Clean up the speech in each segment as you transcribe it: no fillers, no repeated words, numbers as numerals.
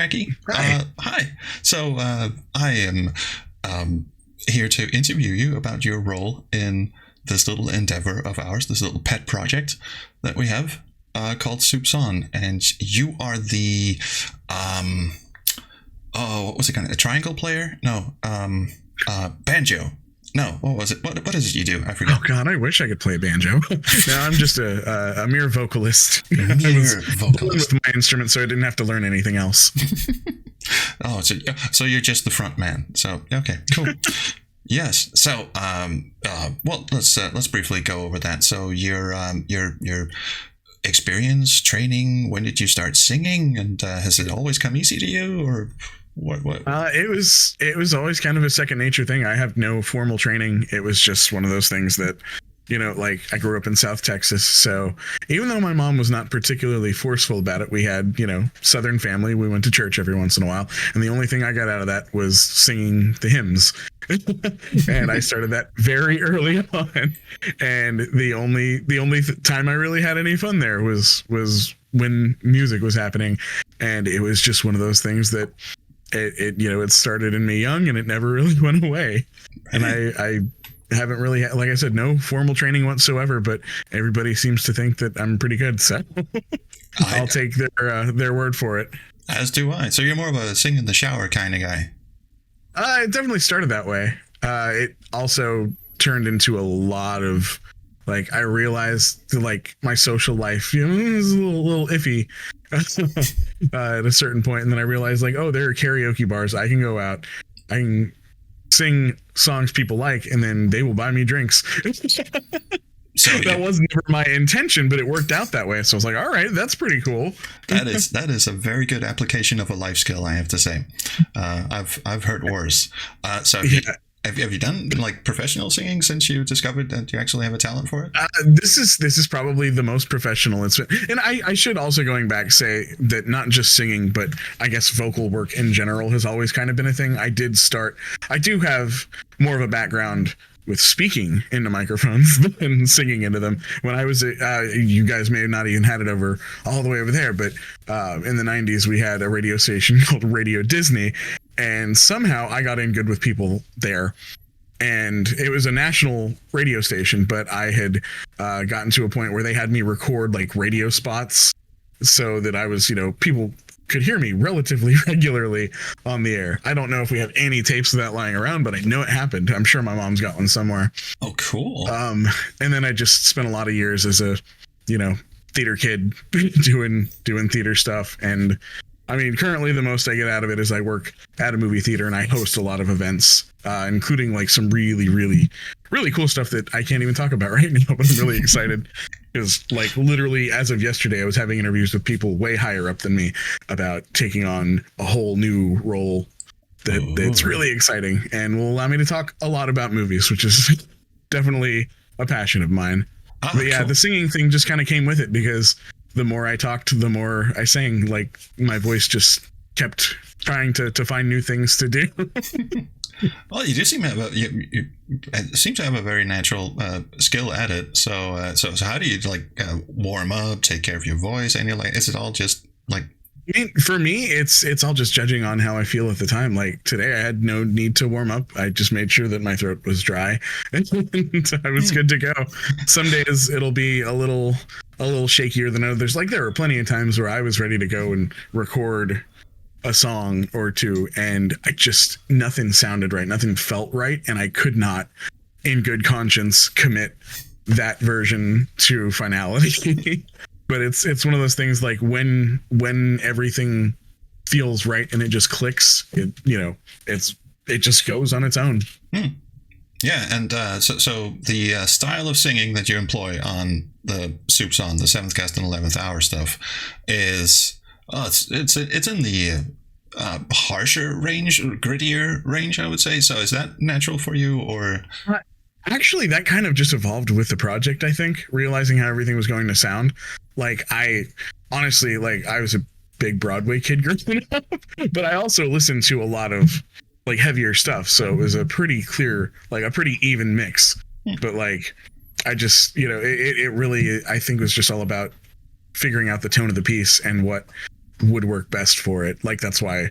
Jackie. Hi. Hi. So I am here to interview you about your role in this little endeavor of ours, this little pet project that we have called Soup's On. And you are the, what was it kind of, a triangle player? No, banjo. No, what was it? What is it you do? I forgot. Oh God, I wish I could play banjo. No, I'm just a mere vocalist. Mere vocalist with my instrument, so I didn't have to learn anything else. Oh, so you're just the front man. So okay, cool. Yes. So well, let's briefly go over that. So your experience, training. When did you start singing? And has it always come easy to you, or what? It was always kind of a second nature thing. I have no formal training. It was just one of those things that, you know, like I grew up in South Texas. So even though my mom was not particularly forceful about it, we had, you know, Southern family. We went to church every once in a while. And the only thing I got out of that was singing the hymns. And I started that very early on. And the only time I really had any fun there was when music was happening. And it was just one of those things that it started in me young and it never really went away. And I haven't really had, like I said, no formal training whatsoever, but everybody seems to think that I'm pretty good. So I'll take their word for it. As do I. So you're more of a sing in the shower kind of guy. It definitely started that way. It also turned into a lot of, like, I realized like my social life, you know, was a little iffy at a certain point, and then I realized, like, oh, there are karaoke bars. I can go out, I can sing songs people like, and then they will buy me drinks. So that was never my intention, but it worked out that way. So I was like, all right, that's pretty cool. That is a very good application of a life skill, I have to say. I've heard worse. So have you done like professional singing since you discovered that you actually have a talent for it? This is probably the most professional it's been. And I should also, going back, say that not just singing, but I guess vocal work in general has always kind of been a thing. I do have more of a background with speaking into microphones than singing into them. When I was, you guys may have not even had it all the way over there, but in the 90s, we had a radio station called Radio Disney, and somehow I got in good with people there. And it was a national radio station, but I had gotten to a point where they had me record like radio spots so that I was, you know, people could hear me relatively regularly on the air. I don't know if we have any tapes of that lying around, but I know it happened. I'm sure my mom's got one somewhere. Oh, cool. And then I just spent a lot of years as a, you know, theater kid doing theater stuff. And I mean, currently the most I get out of it is I work at a movie theater and I host a lot of events, including like some really, really, really cool stuff that I can't even talk about right now, but I'm really excited because, like, literally as of yesterday, I was having interviews with people way higher up than me about taking on a whole new role that's really exciting and will allow me to talk a lot about movies, which is definitely a passion of mine. But yeah, cool. The singing thing just kind of came with it because the more I talked, the more I sang. Like, my voice just kept trying to find new things to do. Well, you do seem to have a very natural skill at it. So how do you warm up, take care of your voice, and you're like, is it all just like? I mean, for me, it's all just judging on how I feel at the time. Like today, I had no need to warm up. I just made sure that my throat was dry, and I was good to go. Some days it'll be a little shakier than others. Like there were plenty of times where I was ready to go and record a song or two, and nothing sounded right, nothing felt right, and I could not, in good conscience, commit that version to finality. But it's one of those things, like when everything feels right and it just clicks, it just goes on its own. Yeah, and so the style of singing that you employ on the Soup's On, the Seventh Cast and 11th Hour stuff, is it's in the harsher range, or grittier range, I would say. So is that natural for you, or? Actually, that kind of just evolved with the project, I think, realizing how everything was going to sound. Like, I honestly, like, I was a big Broadway kid growing up, but I also listened to a lot of like heavier stuff. So it was a pretty clear, like a pretty even mix. But like, I just, it really, I think was just all about figuring out the tone of the piece and what would work best for it. Like, that's why,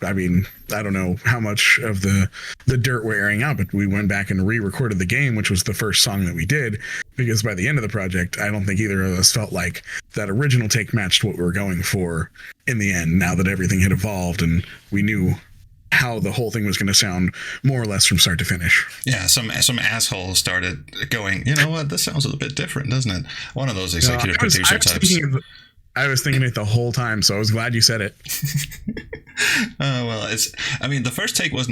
I mean, I don't know how much of the dirt we're airing out, but we went back and re-recorded the game, which was the first song that we did, because by the end of the project, I don't think either of us felt like that original take matched what we were going for in the end, now that everything had evolved and we knew how the whole thing was going to sound more or less from start to finish. Yeah, some asshole started going, you know what, this sounds a little bit different, doesn't it? One of those executive producer types. I was thinking it the whole time, so I was glad you said it. Well, the first take was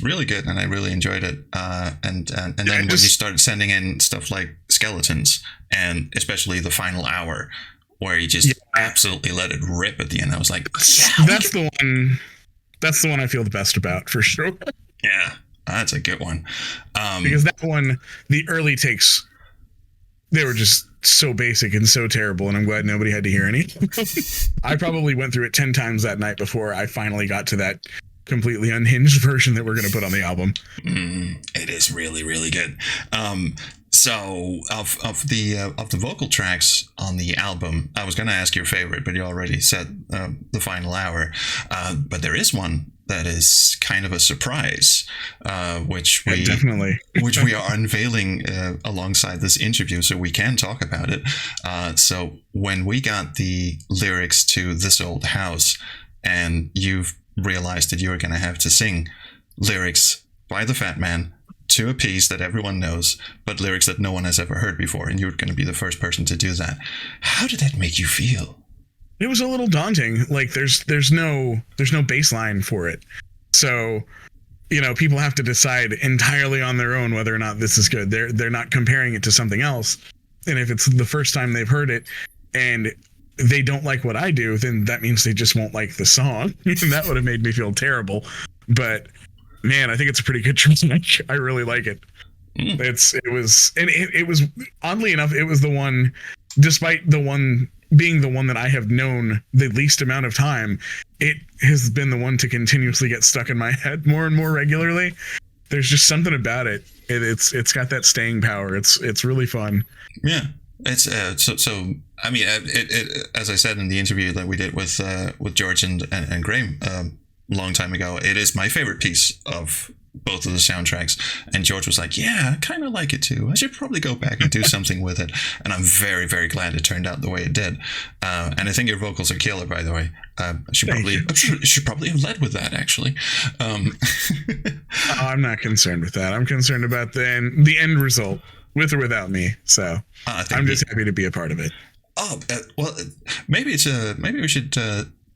really good, and I really enjoyed it. And then when you started sending in stuff like skeletons, and especially the final hour, where you just absolutely let it rip at the end, I was like, that's the one. That's the one I feel the best about, for sure. Yeah, that's a good one. Because that one, the early takes, they were just so basic and so terrible, and I'm glad nobody had to hear any. I probably went through it 10 times that night before I finally got to that completely unhinged version that we're going to put on the album. It is really, really good. So of the vocal tracks on the album, I was going to ask your favorite, but you already said the final hour. But there is one that is kind of a surprise, which we are unveiling alongside this interview, so we can talk about it. So when we got the lyrics to This Old House, and you've realized that you were going to have to sing lyrics by the Fat Man to a piece that everyone knows, but lyrics that no one has ever heard before, and you were going to be the first person to do that. How did that make you feel? It was a little daunting. Like, there's no baseline for it. So, people have to decide entirely on their own whether or not this is good. They're not comparing it to something else. And if it's the first time they've heard it and they don't like what I do, then that means they just won't like the song. And that would have made me feel terrible. But man, I think it's a pretty good track. I really like it. It was oddly enough, it was the one, despite the one being the one that I have known the least amount of time, it has been the one to continuously get stuck in my head more and more regularly. There's just something about it. It's got that staying power. It's really fun. Yeah. It's so. I mean, it as I said in the interview that we did with George and Graham a long time ago, it is my favorite piece of both of the soundtracks. And George was like, "Yeah, I kind of like it too. I should probably go back and do something with it." And I'm very, very glad it turned out the way it did. And I think your vocals are killer, by the way. I should probably have led with that, actually. I'm not concerned with that. I'm concerned about the end result, with or without me. So I'm just happy to be a part of it. Oh, well, maybe we should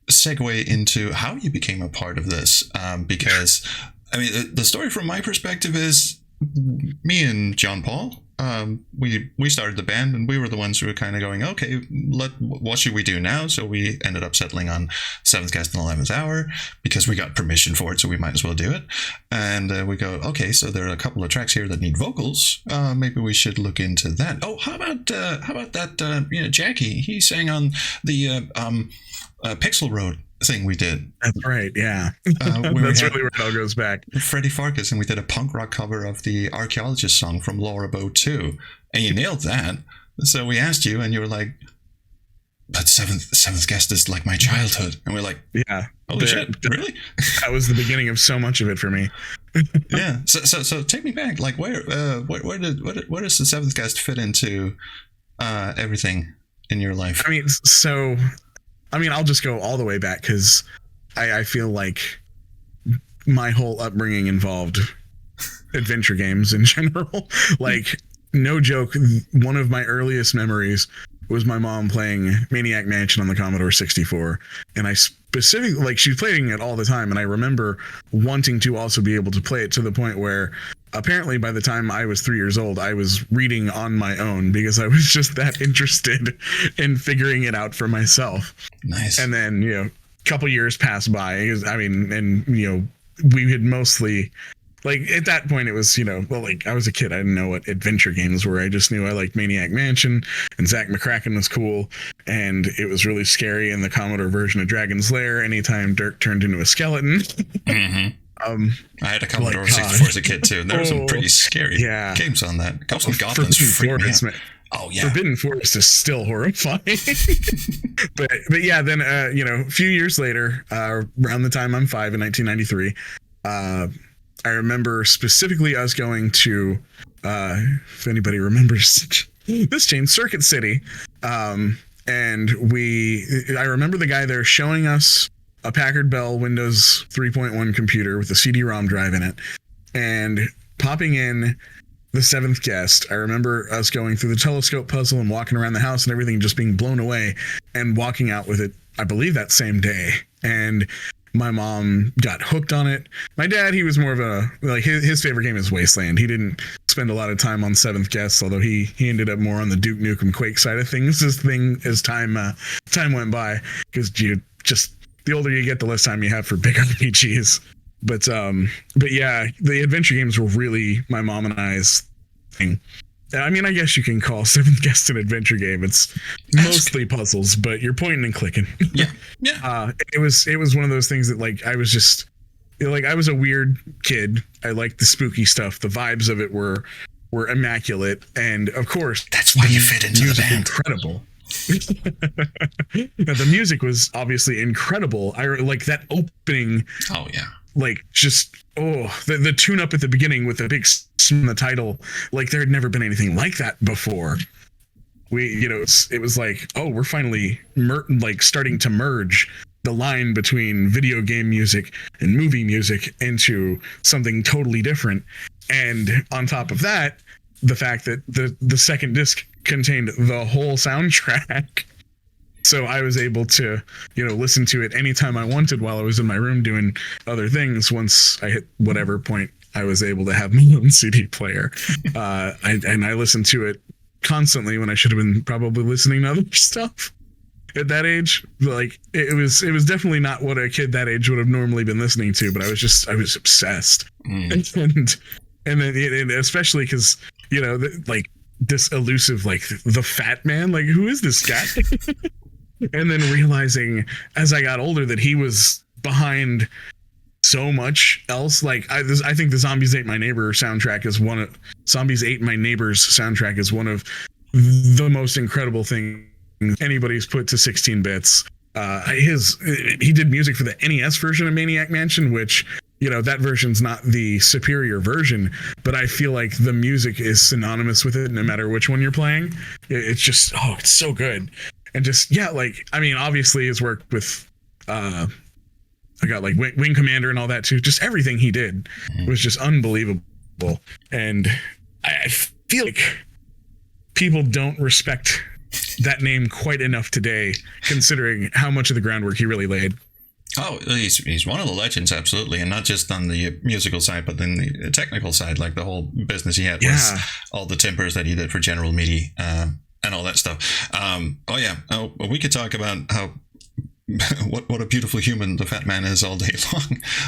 segue into how you became a part of this, because I mean, the story from my perspective is me and John Paul. We started the band, and we were the ones who were kind of going, okay, what should we do now? So we ended up settling on Seventh Guest and 11th Hour because we got permission for it, so we might as well do it. And we go, okay, so there are a couple of tracks here that need vocals. Maybe we should look into that. Oh, how about that? Jackie, he sang on the Pixel Road thing we did. That's right, yeah. That's really where it all goes back. Freddie Farkas, and we did a punk rock cover of the Archaeologist song from Laura Bow 2, and you nailed that. So we asked you, and you were like, but Seventh Guest is like my childhood. And we're like, yeah, holy shit, really? That was the beginning of so much of it for me. Yeah. So take me back. Like, where does the Seventh Guest fit into everything in your life? I mean, I'll just go all the way back because I feel like my whole upbringing involved adventure games in general. Like, no joke, one of my earliest memories was my mom playing Maniac Mansion on the Commodore 64. And I specifically, like, she was playing it all the time. And I remember wanting to also be able to play it to the point where apparently by the time I was 3 years old, I was reading on my own because I was just that interested in figuring it out for myself. Nice. And then, a couple years passed by. I mean, and, we had mostly, like, at that point it was, I was a kid. I didn't know what adventure games were. I just knew I liked Maniac Mansion, and Zach McCracken was cool, and it was really scary in the Commodore version of Dragon's Lair anytime Dirk turned into a skeleton. Mm-hmm. I had a Commodore 64 as a kid too, and there were some pretty scary games on that. Ghosts and Goblins freaked me out. Oh yeah. Forbidden Forest is still horrifying. but yeah, then a few years later, around the time I'm 5 in 1993, I remember specifically us going to, if anybody remembers this chain, Circuit City, and I remember the guy there showing us a Packard Bell Windows 3.1 computer with a CD-ROM drive in it, and popping in The Seventh Guest. I remember us going through the telescope puzzle and walking around the house and everything, just being blown away, and walking out with it, I believe, that same day. And my mom got hooked on it. My dad, he was more of his favorite game is Wasteland. He didn't spend a lot of time on Seventh Guest, although he ended up more on the Duke Nukem Quake side of things as time went by, because the older you get, the less time you have for big RPGs. But yeah, the adventure games were really my mom and I's thing. I mean, I guess you can call Seventh Guest an adventure game. It's mostly puzzles, but you're pointing and clicking. Yeah. It was one of those things that, like, I was just, like, I was a weird kid. I liked the spooky stuff. The vibes of it were immaculate, and of course, that's why you fit into the band. Incredible. The music was obviously incredible. I like that opening. Oh yeah. Like, just the tune up at the beginning with the big in the title, like there had never been anything like that before. It was like, oh, we're finally starting to merge the line between video game music and movie music into something totally different. And on top of that, the fact that the second disc contained the whole soundtrack. So I was able to, listen to it anytime I wanted while I was in my room doing other things. Once I hit whatever point I was able to have my own CD player. I listened to it constantly when I should have been probably listening to other stuff at that age. Like, it was definitely not what a kid that age would have normally been listening to, but I was obsessed. And then especially because, this elusive, like, the fat man, like, who is this guy? And then realizing as I got older that he was behind so much else. Like, I think the Zombies Ate My Neighbor soundtrack is Zombies Ate My Neighbor's soundtrack is one of the most incredible things anybody's put to 16 bits. He did music for the NES version of Maniac Mansion, which, that version's not the superior version, but I feel like the music is synonymous with it no matter which one you're playing. It's just, it's so good. And just, yeah, like, I mean, obviously his work with, I got like Wing Commander and all that too. Just everything he did was just unbelievable. And I feel like people don't respect that name quite enough today, considering how much of the groundwork he really laid. Oh, he's one of the legends, absolutely, and not just on the musical side, but then the technical side, like the whole business he had was all the timbers that he did for General Meaty and all that stuff. We could talk about how what a beautiful human the fat man is all day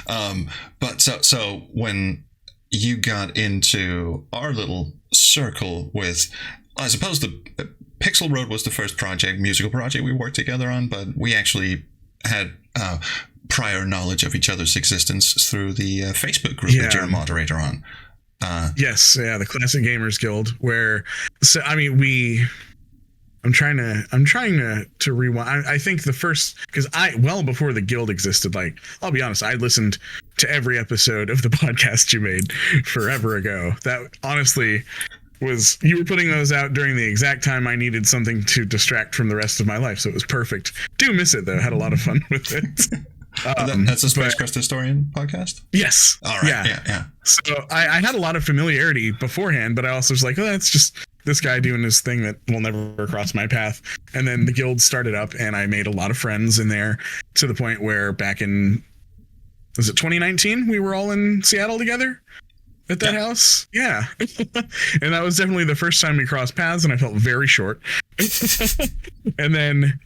long. But so when you got into our little circle with, I suppose the Pixel Road was the first musical project we worked together on, but we actually had prior knowledge of each other's existence through the Facebook group that you're a moderator on. Yes, the Classic Gamers Guild, where, so I mean, I'm trying to rewind. I think the first, because well before the guild existed, like, I'll be honest, I listened to every episode of the podcast you made forever ago. That honestly was, you were putting those out during the exact time I needed something to distract from the rest of my life, so it was perfect. Do miss it though. Had a lot of fun with it. That's the Space Crest Historian podcast? Yes. All right. Yeah. So I had a lot of familiarity beforehand, but I also was like, oh, that's just this guy doing this thing that will never cross my path. And then the guild started up, and I made a lot of friends in there, to the point where back in, was it 2019? We were all in Seattle together at that house. Yeah. And that was definitely the first time we crossed paths, and I felt very short. And then,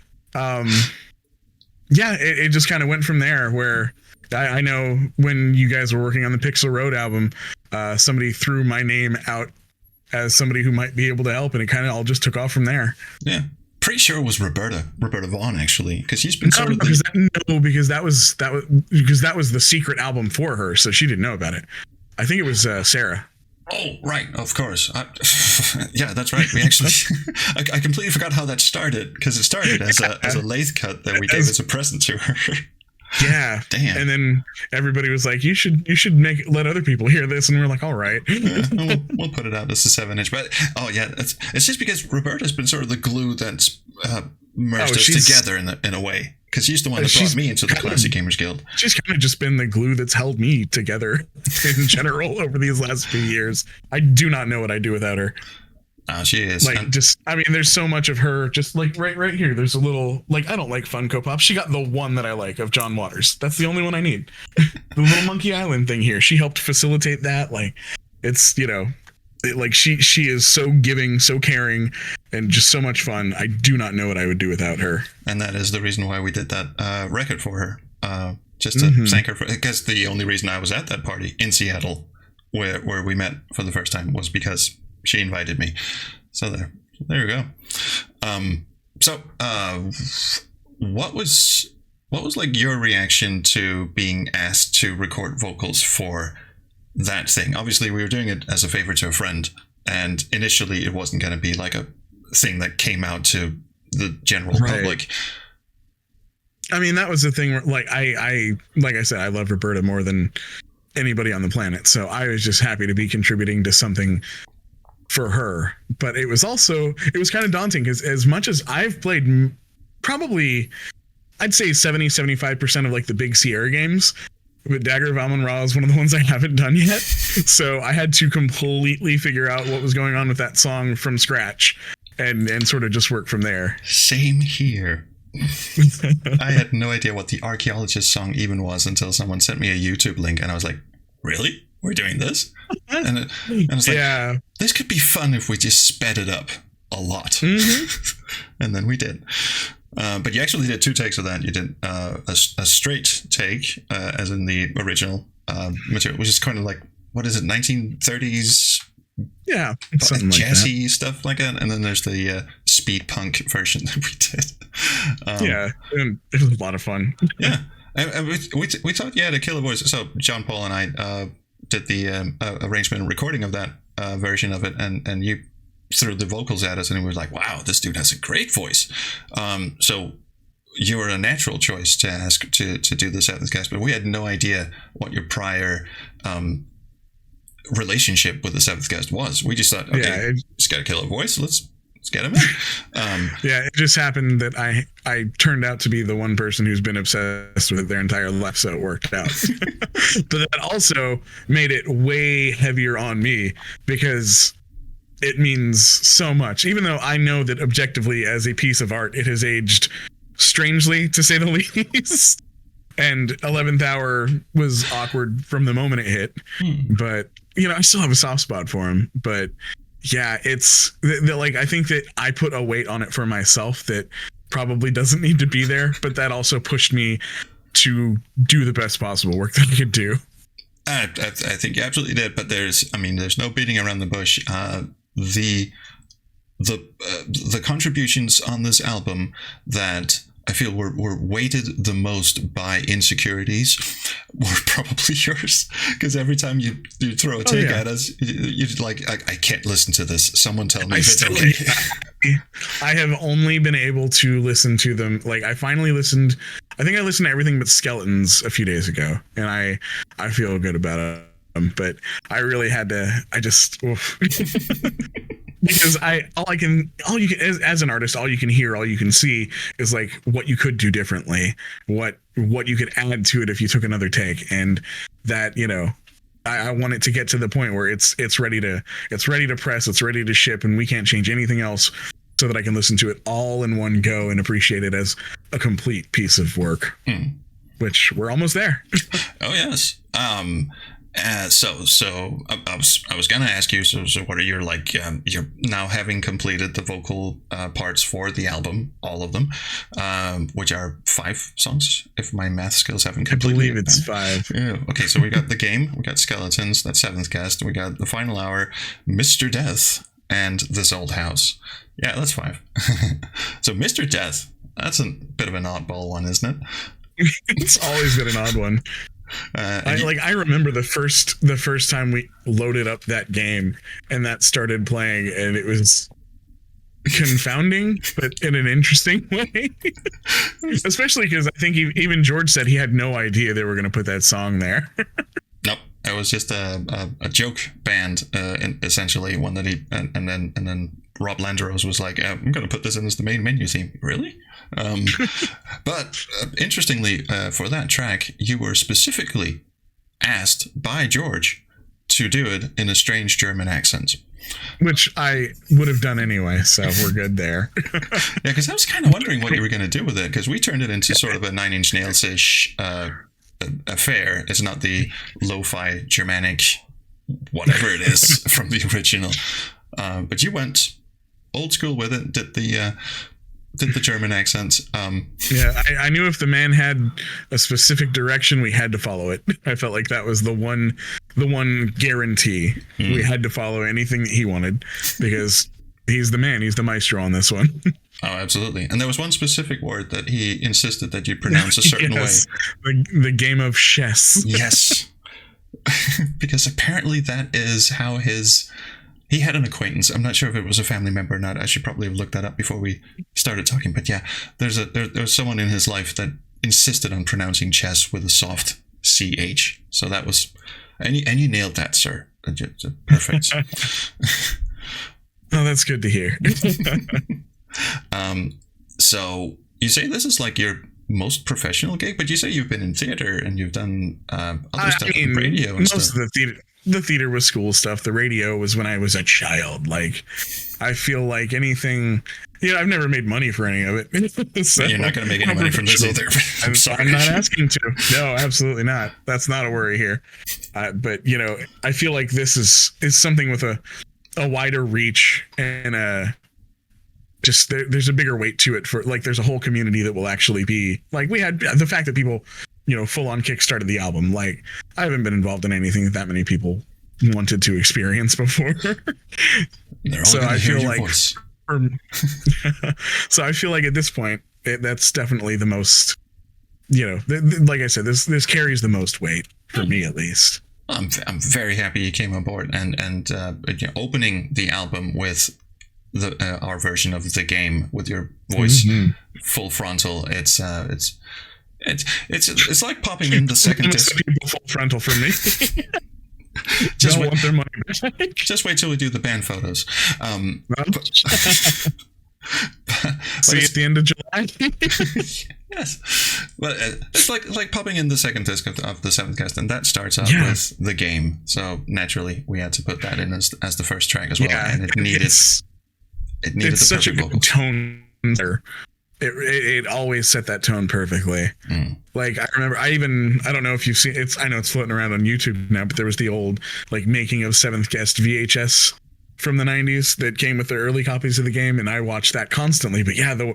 it just kind of went from there, where I know when you guys were working on the Pixel Road album, somebody threw my name out as somebody who might be able to help, and it kind of all just took off from there. Yeah. Pretty sure it was Roberta Vaughn, actually, because she's been sort of because that was the secret album for her, so she didn't know about it. I think it was Sarah. Oh, right, of course. Yeah, that's right. We actually, I completely forgot how that started, because it started as a lathe cut that we gave as a present to her. Yeah. Damn. And then everybody was like, you should let other people hear this. And we're like, all right. We'll put it out as a 7-inch. But, oh, yeah, it's just because Roberta's been sort of the glue that's merged us together in a way. Because she's the one that brought me into the Classic Gamers Guild. She's kind of just been the glue that's held me together in general over these last few years. I do not know what I'd do without her. She is. There's so much of her, just like right here. There's a little, like, I don't like Funko Pop. She got the one that I like of John Waters. That's the only one I need. The little Monkey Island thing here. She helped facilitate that. Like, it's, she is so giving, so caring, and just so much fun. I do not know what I would do without her. And that is the reason why we did that record for her. Just to thank her because the only reason I was at that party in Seattle where we met for the first time was because she invited me. So there we go. What was like your reaction to being asked to record vocals for that thing? Obviously, we were doing it as a favor to a friend, and initially it wasn't going to be like a thing that came out to the general public. I mean, that was the thing where, like I said, I love Roberta more than anybody on the planet. So I was just happy to be contributing to something for her. But it was kind of daunting because as much as I've played probably, I'd say 70-75% of like the big Sierra games, but Dagger of Amon-Ra is one of the ones I haven't done yet. So I had to completely figure out what was going on with that song from scratch and sort of just work from there. Same here. I had no idea what the Archaeologist song even was until someone sent me a YouTube link, and I was like, really? We're doing this? And I was like, this could be fun if we just sped it up a lot. And then we did. But you actually did 2 takes of that. You did a straight take, as in the original material, which is kind of like, what is it, 1930s? Yeah, something like jazzy that. Stuff like that. And then there's the speed punk version that we did. And it was a lot of fun. Yeah. And we thought you had a killer voice. So John Paul and I did the arrangement and recording of that version of it, and you threw the vocals at us, and we were like, wow, this dude has a great voice. So you were a natural choice to ask to do the 7th cast, but we had no idea what your prior relationship with the 7th cast was. We just thought, okay, he's got a killer voice, let's get him in. It just happened that I turned out to be the one person who's been obsessed with it their entire life, so it worked out. But that also made it way heavier on me because it means so much, even though I know that objectively as a piece of art it has aged strangely, to say the least. And 11th Hour was awkward from the moment it hit. But I still have a soft spot for him. But yeah, it's like, I think that I put a weight on it for myself that probably doesn't need to be there, but that also pushed me to do the best possible work that I could do. I think you absolutely did, but there's no beating around the bush. The contributions on this album that I feel were weighted the most by insecurities were probably yours, because every time you throw a take at us, you're like, I can't listen to this. Someone tell me if it's okay. I have only been able to listen to them. Like, I finally listened. I think I listened to everything but Skeletons a few days ago, and I feel good about it. But I really had to. I just. Because as an artist, all you can hear, all you can see is like what you could do differently, what you could add to it if you took another take, and that I want it to get to the point where it's ready to press, it's ready to ship, and we can't change anything else, so that I can listen to it all in one go and appreciate it as a complete piece of work. Which we're almost there. Oh yes. So I was gonna ask you. So what are your you're now having completed the vocal parts for the album, all of them, which are 5 songs, if my math skills haven't completely. I believe it's 5. Yeah. Okay. So we got the game, we got Skeletons, that 7th cast, we got the Final Hour, Mr. Death, and This Old House. Yeah, that's 5. So Mr. Death, that's a bit of an oddball one, isn't it? It's always been an odd one. I remember the first time we loaded up that game and that started playing, and it was confounding, but in an interesting way. Especially because I think even George said he had no idea they were going to put that song there. Nope, it was just a joke band, essentially, one that he and then Rob Landeros was like, I'm going to put this in as the main menu theme. Really? But interestingly, for that track, you were specifically asked by George to do it in a strange German accent. Which I would have done anyway, so we're good there. Yeah, because I was kind of wondering what you were going to do with it, because we turned it into sort of a Nine Inch Nails-ish affair. It's not the lo-fi Germanic whatever it is from the original. But you went old school with it, did the German accents. Yeah, I knew if the man had a specific direction, we had to follow it. I felt like that was the one guarantee. We had to follow anything that he wanted, because he's the man, he's the maestro on this one. Oh, absolutely. And there was one specific word that he insisted that you pronounce a certain way. The game of chess. Yes. Because apparently that is how he had an acquaintance. I'm not sure if it was a family member or not. I should probably have looked that up before we started talking. But yeah, there's someone in his life that insisted on pronouncing chess with a soft CH. So that was, and you nailed that, sir. Perfect. Oh, that's good to hear. So you say this is like your most professional gig, but you say you've been in theater and you've done other stuff in radio and stuff. Most of the theater was school stuff. The radio was when I was a child. Like, I feel like anything, I've never made money for any of it. So, you're not going to make any money from this either. I'm sorry. I'm not asking to. No, absolutely not. That's not a worry here. But I feel like this is something with a wider reach and there's a bigger weight to it, for like there's a whole community that will actually be like, we had the fact that people full on kickstarted the album. Like, I haven't been involved in anything that many people wanted to experience before. So I feel like so I feel like at this point that's definitely the most, like I said, this carries the most weight for me, at least. I'm very happy you came on board and opening the album with our version of the game with your voice full frontal. It's like popping in the second disc. People full frontal for me. Just want their money back. Just wait till we do the band photos. See you at the end of July. Yes, but it's like popping in the second disc of the seventh cast, and that starts out with the game. So naturally, we had to put that in as the first track as well, and it needed the such a perfect good tone there. It always set that tone perfectly. Like, I remember, I don't know if you've seen it. I know it's floating around on YouTube now, but there was the old like making of Seventh Guest VHS from the 90s that came with the early copies of the game, and I watched that constantly. But yeah, the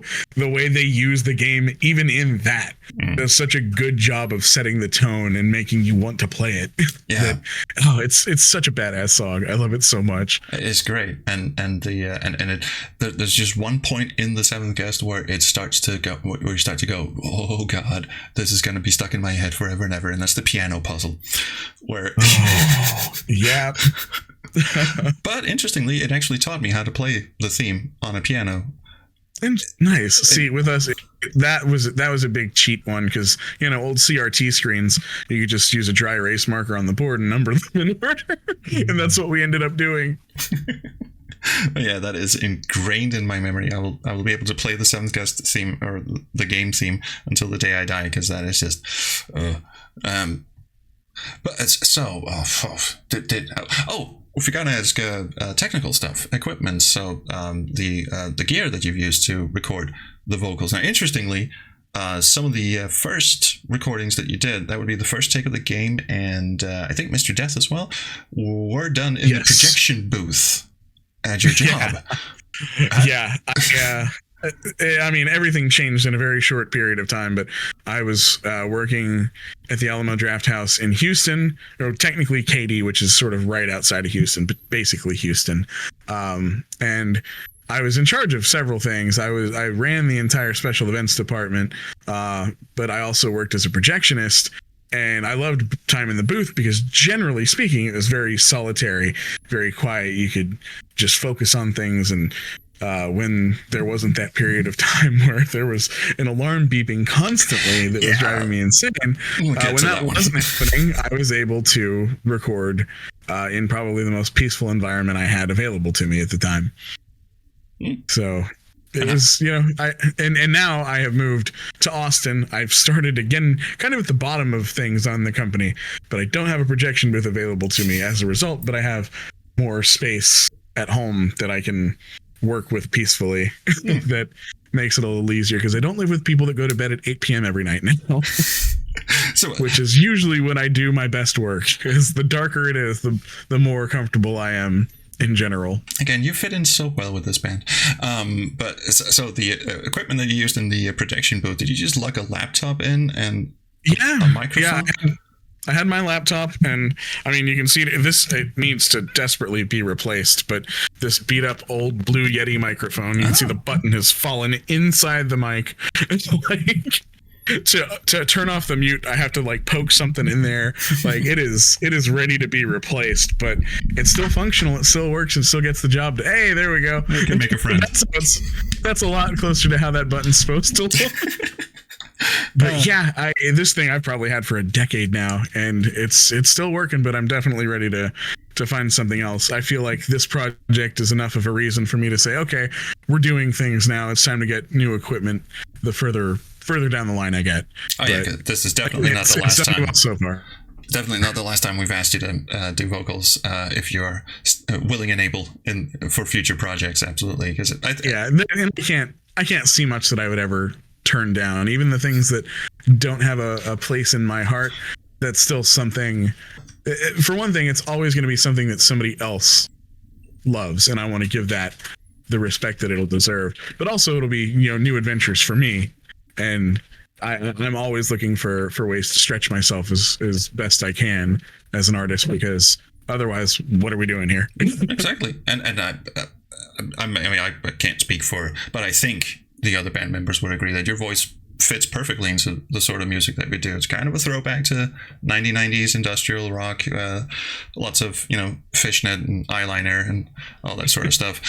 way they use the game, even in that, does such a good job of setting the tone and making you want to play it. Yeah. It's such a badass song. I love it so much. It's great, and there's just one point in the seventh guest where it starts to go, where you start to go, oh god, this is going to be stuck in my head forever and ever, and that's the piano puzzle, where yeah. But interestingly, it actually taught me how to play the theme on a piano. And nice. See, with us, that was a big cheat one, because old CRT screens, you could just use a dry erase marker on the board and number them in order, and that's what we ended up doing. Yeah, that is ingrained in my memory. I will be able to play the seventh guest theme, or the game theme, until the day I die, because that is just. But it's so. We forgot to ask technical stuff, equipment. So the gear that you've used to record the vocals. Now, interestingly, some of the first recordings that you did, that would be the first take of the game, and I think Mr. Death as well, were done in the projection booth at your job. Yeah. I mean, everything changed in a very short period of time, but I was working at the Alamo Draft House in Houston, or technically Katy, which is sort of right outside of Houston, but basically Houston. And I was in charge of several things. I ran the entire special events department, but I also worked as a projectionist. And I loved time in the booth because generally speaking, it was very solitary, very quiet. You could just focus on things. And when there wasn't that period of time where there was an alarm beeping constantly that was driving me insane, when that wasn't happening, I was able to record in probably the most peaceful environment I had available to me at the time. So it was, and now I have moved to Austin. I've started again, kind of at the bottom of things on the company, but I don't have a projection booth available to me as a result, but I have more space at home that I can work with peacefully. That makes it a little easier because I don't live with people that go to bed at 8 p.m. every night now. Which is usually when I do my best work, because the darker it is, the more comfortable I am in general. Again, you fit in so well with this band. But so the equipment that you used in the projection booth, did you just lug a laptop in and a microphone? Yeah, I had my laptop, and I mean, you can see it needs to desperately be replaced, but this beat up old Blue Yeti microphone, you can see the button has fallen inside the mic. It's like, to turn off the mute, I have to like poke something in there. Like it is ready to be replaced, but it's still functional. It still works and still gets the job. Hey, there we go. You can make a friend. That's a lot closer to how that button's supposed to look. But yeah, this thing I've probably had for a decade now, and it's still working, but I'm definitely ready to find something else. I feel like this project is enough of a reason for me to say, okay, we're doing things now. It's time to get new equipment. The further down the line I get. Oh, yeah, this is definitely not the last time. So far. Definitely not the last time we've asked you to do vocals. If you're willing and able for future projects, absolutely. Because and I can't see much that I would ever turn down. Even the things that don't have a place in my heart, that's still something. For one thing, it's always going to be something that somebody else loves, and I want to give that the respect that it'll deserve. But also, it'll be new adventures for me, and I'm always looking for ways to stretch myself as best I can as an artist, because otherwise, what are we doing here? Exactly. And I can't speak for, but I think the other band members would agree that your voice fits perfectly into the sort of music that we do. It's kind of a throwback to 1990s industrial rock, lots of fishnet and eyeliner and all that sort of stuff.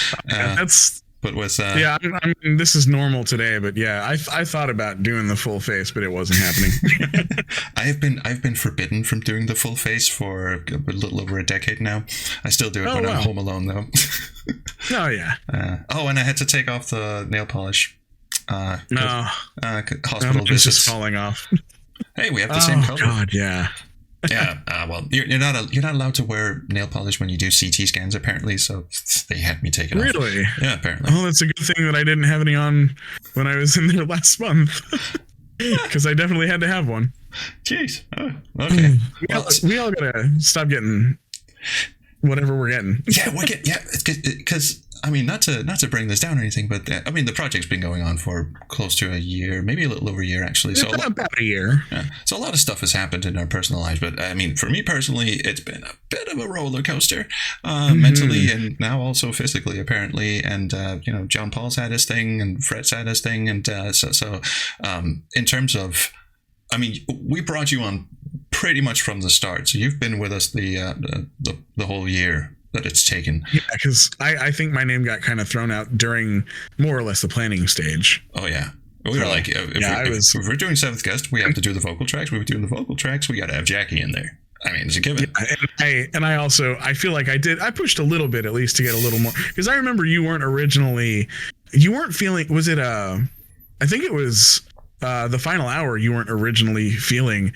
But with I mean, this is normal today, but yeah, I thought about doing the full face, but it wasn't happening. I've been forbidden from doing the full face for a little over a decade now. I still do it when I'm home alone, though. Oh yeah. And I had to take off the nail polish. No. Hospital visits just falling off. Hey, we have the same color. Oh God, yeah. Yeah, well, you're not allowed to wear nail polish when you do CT scans, apparently. So they had me take it off. Really? Yeah, apparently. Oh, that's a good thing that I didn't have any on when I was in there last month, because I definitely had to have one. Jeez. Oh, okay. We all gotta stop getting whatever we're getting. Yeah, because I mean, not to bring this down or anything, but I mean, the project's been going on for close to a year, maybe a little over a year, actually. So about a year. Yeah. So a lot of stuff has happened in our personal lives, but I mean, for me personally, it's been a bit of a roller coaster, mentally and now also physically, apparently. And John Paul's had his thing, and Fred's had his thing, and so in terms of, I mean, we brought you on pretty much from the start, so you've been with us the whole year that it's taken. Yeah, because I think my name got kind of thrown out during more or less the planning stage. Oh yeah, we were like, if we're doing Seventh Guest, we have to do the vocal tracks. We were doing the vocal tracks. We got to have Jackie in there. I mean, it's a given. Yeah, and I feel like I pushed a little bit at least to get a little more, because I remember you weren't feeling. Was it I think it was the final hour you weren't originally feeling.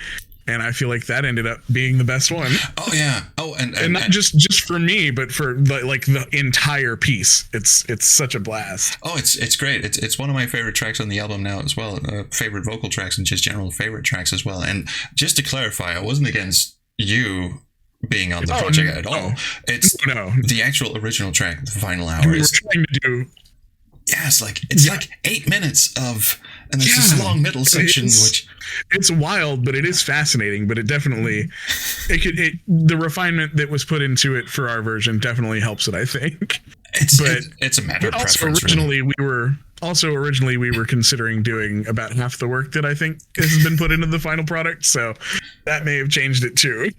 And I feel like that ended up being the best one. Oh yeah. Oh, and not just for me, but for like the entire piece. It's such a blast. Oh, it's great. It's one of my favorite tracks on the album now as well. Favorite vocal tracks and just general favorite tracks as well. And just to clarify, I wasn't against you being on the project at all. It's the actual original track, the final hour. We were trying to do. Yeah, it's like 8 minutes of, and there's this long middle section, which it's wild, but it is fascinating. But it definitely, the refinement that was put into it for our version definitely helps it, I think. It's a matter of also preference. originally we were considering doing about half the work that I think has been put into the final product, so that may have changed it too.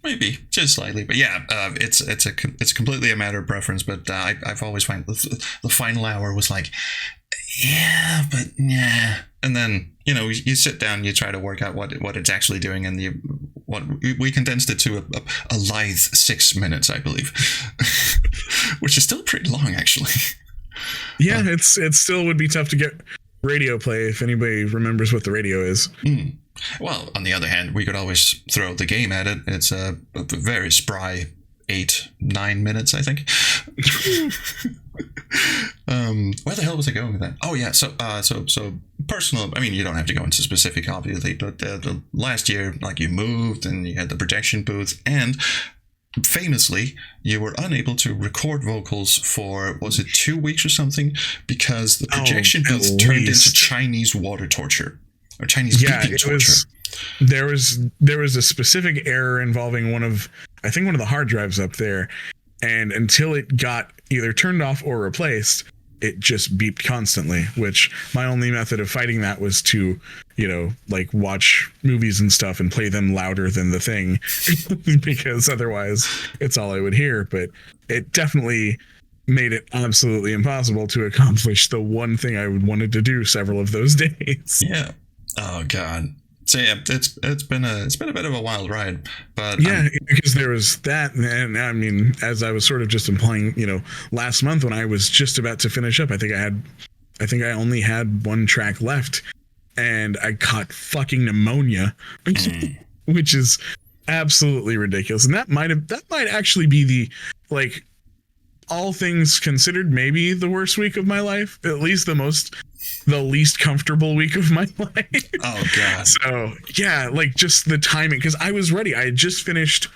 Maybe just slightly, but yeah, it's completely a matter of preference. But I've always found the final hour was like, yeah, but yeah, and then you sit down, you try to work out what it's actually doing, and we condensed it to a lithe 6 minutes, I believe, which is still pretty long actually. Yeah, it still would be tough to get radio play if anybody remembers what the radio is. Well, on the other hand, we could always throw the game at it. It's a very spry 8-9 minutes, I think. Where the hell was I going with that? Oh yeah, so personal. I mean, you don't have to go into specific, obviously, but the last year, like, you moved and you had the projection booth, and famously, you were unable to record vocals for, was it 2 weeks or something, because the projection booth turned into Chinese water torture or Chinese beeping torture. There was a specific error involving one of the hard drives up there, and until it got either turned off or replaced, it just beeped constantly, which my only method of fighting that was to, like, watch movies and stuff and play them louder than the thing, because otherwise it's all I would hear. But it definitely made it absolutely impossible to accomplish the one thing I wanted to do several of those days. Yeah. Oh God. So yeah, it's been a bit of a wild ride, but yeah, because there was that, and I mean, as I was sort of just implying, last month when I was just about to finish up, I think I only had one track left, and I caught fucking pneumonia, which is absolutely ridiculous, and that might actually be the, like, all things considered, maybe the worst week of my life, at least the least comfortable week of my life. Oh God. So yeah, like, just the timing, because I was ready. I had just finished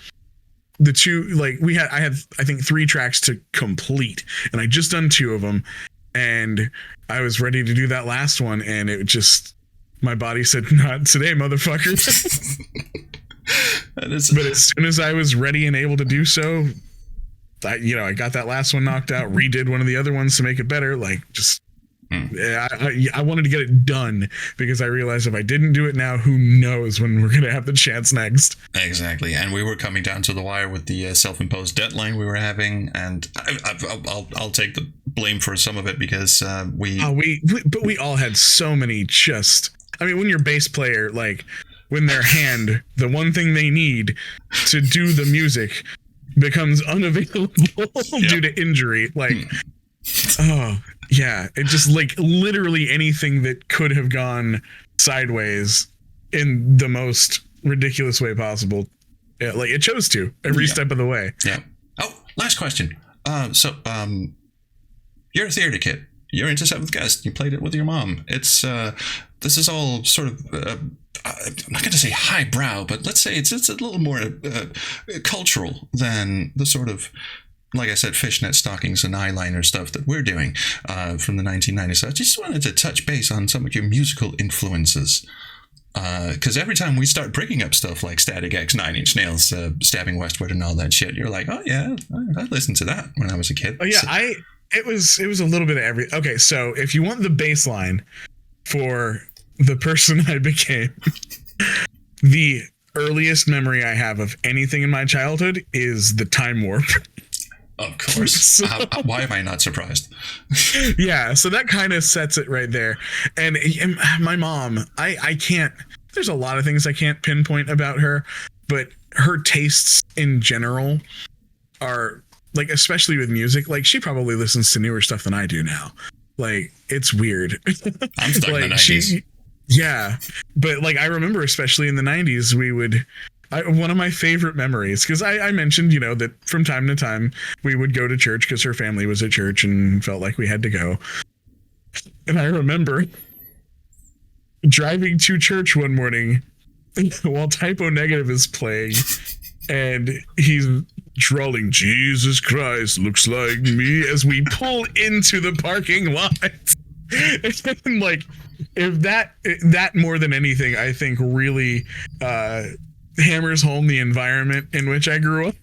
the two, like, I had I think 3 tracks to complete, and I just done 2 of them, and I was ready to do that last one, and it just, my body said, not today, motherfucker. But as soon as I was ready and able to do so, I got that last one knocked out, redid one of the other ones to make it better. Like, just, I wanted to get it done, because I realized if I didn't do it now, who knows when we're going to have the chance next. Exactly. And we were coming down to the wire with the self-imposed deadline we were having, and I'll take the blame for some of it, because but we all had so many when you're a bass player, like, when their hand, the one thing they need to do the music, becomes unavailable due to injury, like, oh yeah, it just, like, literally anything that could have gone sideways in the most ridiculous way possible, like, it chose to every step of the way. Yeah. Oh, last question. So you're a theater kid. You're into Seventh Guest. You played it with your mom. It's this is all sort of I'm not going to say highbrow, but let's say it's a little more cultural than the sort of, like I said, fishnet stockings and eyeliner stuff that we're doing from the 1990s. So I just wanted to touch base on some of your musical influences. Because every time we start bringing up stuff like Static X, 9 Inch Nails, Stabbing Westward, and all that shit, you're like, oh yeah, I listened to that when I was a kid. Oh yeah, so, it was a little bit of every. Okay, so if you want the baseline for the person I became, the earliest memory I have of anything in my childhood is the Time Warp. Of course. So, why am I not surprised? Yeah, so that kind of sets it right there. And my mom, I can't, there's a lot of things I can't pinpoint about her, but her tastes in general are, like, especially with music, like, she probably listens to newer stuff than I do now. Like, it's weird. I'm stuck in the 90s. Yeah, but, like, I remember especially in the 90s, we would, one of my favorite memories, because I mentioned, that from time to time we would go to church because her family was at church and felt like we had to go. And I remember driving to church one morning while Typo Negative is playing, and he's drawling, "Jesus Christ looks like me," as we pull into the parking lot. And, like, if that more than anything, I think, really hammers home the environment in which I grew up.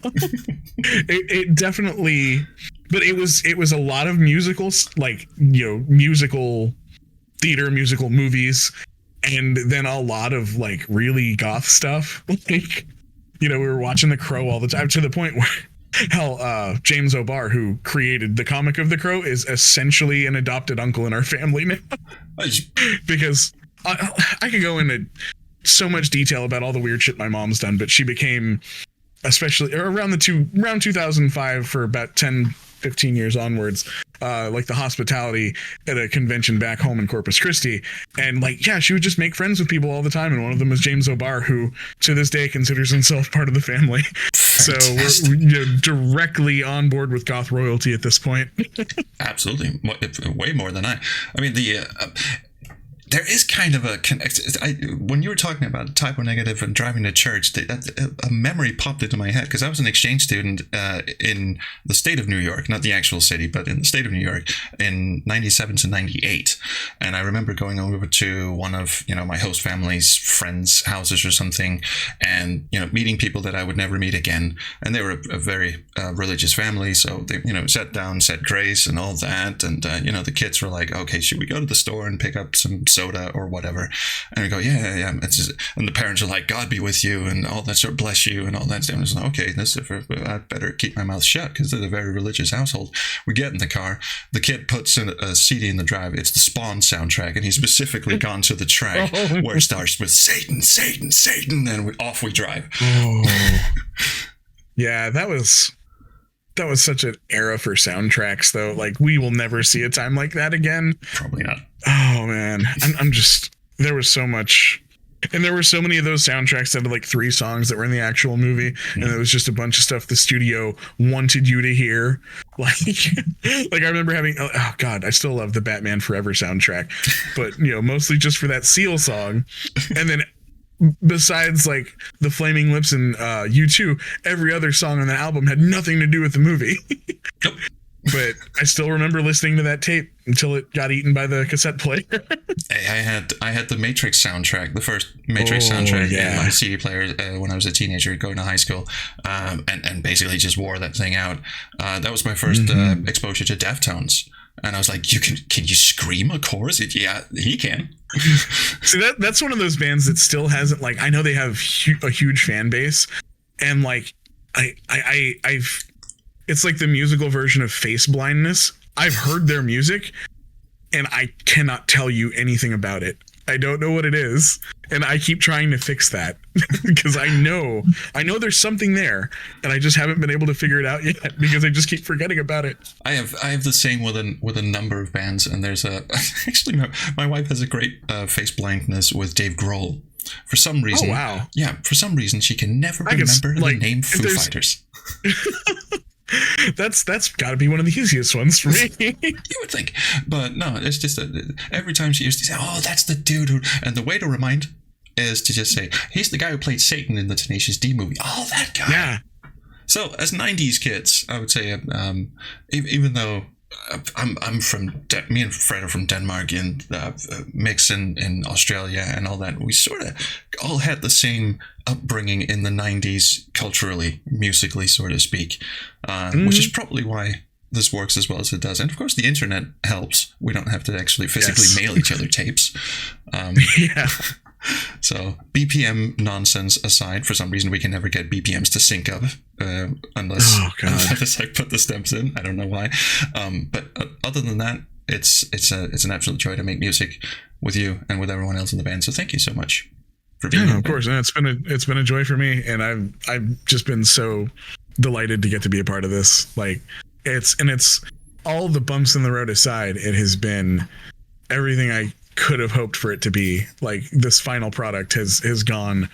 It definitely but it was a lot of musicals, like, you know, musical theater, musical movies, and then a lot of like really goth stuff. Like, you know, we were watching The Crow all the time, to the point where hell, James O'Barr, who created the comic of The Crow, is essentially an adopted uncle in our family now. Because I could go into so much detail about all the weird shit my mom's done, but she became, especially around 2005, for about 10-15 years onwards, like the hospitality at a convention back home in Corpus Christi. And like, yeah, she would just make friends with people all the time. And one of them was James O'Barr, who to this day considers himself part of the family. So we're, you know, directly on board with goth royalty at this point. Absolutely. Way more than I mean, there is kind of a connect. When you were talking about Type O Negative and driving to church, a memory popped into my head, because I was an exchange student in the state of New York, not the actual city, but in the state of New York in 97 to 98. And I remember going over to one of, you know, my host family's friends' houses or something, and, you know, meeting people that I would never meet again. And they were a very religious family, so they, you know, sat down, said grace and all that. And, you know, the kids were like, okay, should we go to the store and pick up some soda or whatever? And we go, yeah. And the parents are like, God be with you and all that sort of, bless you and all that stuff. And it's like, okay, I better keep my mouth shut, because they're a very religious household. We get in the car, the kid puts in a CD in the drive. It's the Spawn soundtrack, and he's specifically gone to the track where it starts with Satan, Satan, Satan, and off we drive. Yeah, that was such an era for soundtracks, though. Like, we will never see a time like that again. Probably not. Oh man, I'm just, there was so much, and there were so many of those soundtracks that had like 3 songs that were in the actual movie, and it was just a bunch of stuff the studio wanted you to hear. Like I remember having, oh god, I still love the Batman Forever soundtrack, but, you know, mostly just for that Seal song. And then besides like the Flaming Lips and U2, every other song on the album had nothing to do with the movie. Nope. But I still remember listening to that tape until it got eaten by the cassette player. I had the Matrix soundtrack, the first Matrix soundtrack in my CD player when I was a teenager going to high school, and basically just wore that thing out. That was my first exposure to Deftones. And I was like, can you scream a chorus? Yeah, he can. See, that's one of those bands that still hasn't, like, I know they have a huge fan base, and like I've it's like the musical version of Face Blindness. I've heard their music and I cannot tell you anything about it. I don't know what it is, and I keep trying to fix that because I know there's something there, and I just haven't been able to figure it out yet because I just keep forgetting about it. I have the same with a number of bands, and there's actually my wife has a great face blindness with Dave Grohl. For some reason, oh wow, yeah, for some reason she can never remember the name Foo Fighters. That's got to be one of the easiest ones for me. You would think, but no, it's just every time she used to say, "Oh, that's the dude who," and the way to remind is to just say, "He's the guy who played Satan in the Tenacious D movie." Oh, that guy. Yeah. So, as '90s kids, I would say, even though I'm from, me and Fred are from Denmark and mix in Australia and all that, we sort of all had the same upbringing in the 90s culturally, musically, so to speak, which is probably why this works as well as it does. And of course the internet helps. We don't have to actually physically mail each other tapes. Yeah. So BPM nonsense aside, for some reason we can never get BPMs to sync up unless I put the steps in. I don't know why. But other than that, it's an absolute joy to make music with you and with everyone else in the band. So thank you so much for being here. Of course, and it's been a joy for me, and I've just been so delighted to get to be a part of this. Like it's all the bumps in the road aside, it has been everything I could have hoped for it to be. Like this final product has gone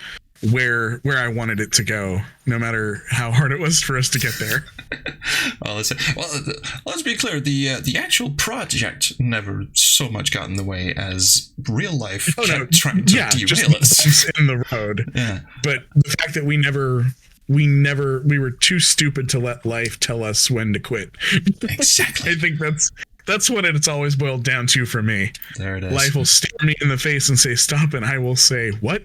where I wanted it to go, no matter how hard it was for us to get there. Let's be clear. The actual project never so much got in the way as real life kept trying to derail us in the road. Yeah. But the fact that we were too stupid to let life tell us when to quit. Exactly. I think that's what it's always boiled down to for me. There it is. Life will stare me in the face and say stop, and I will say what?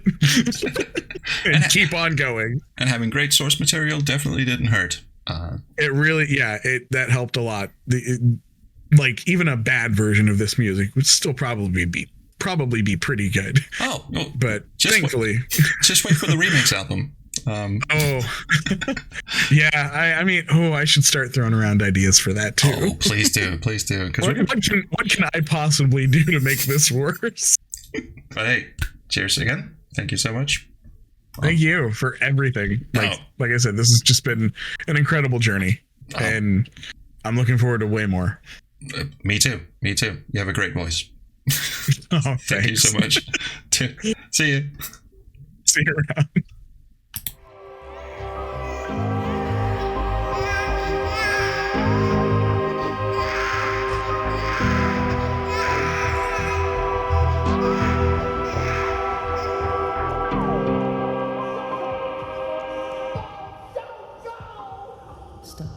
and keep on going. And having great source material definitely didn't hurt. It really, yeah, that helped a lot. Like even a bad version of this music would still probably be pretty good. Oh, well, but thankfully, just wait for the remix album. Yeah, I mean, I should start throwing around ideas for that too. Oh, please do. What can I possibly do to make this worse? But hey, cheers again. Thank you so much. Thank you for everything. Like I said, this has just been an incredible journey, and I'm looking forward to way more. Me too. You have a great voice. Thank you so much. See you. See you around. Stop.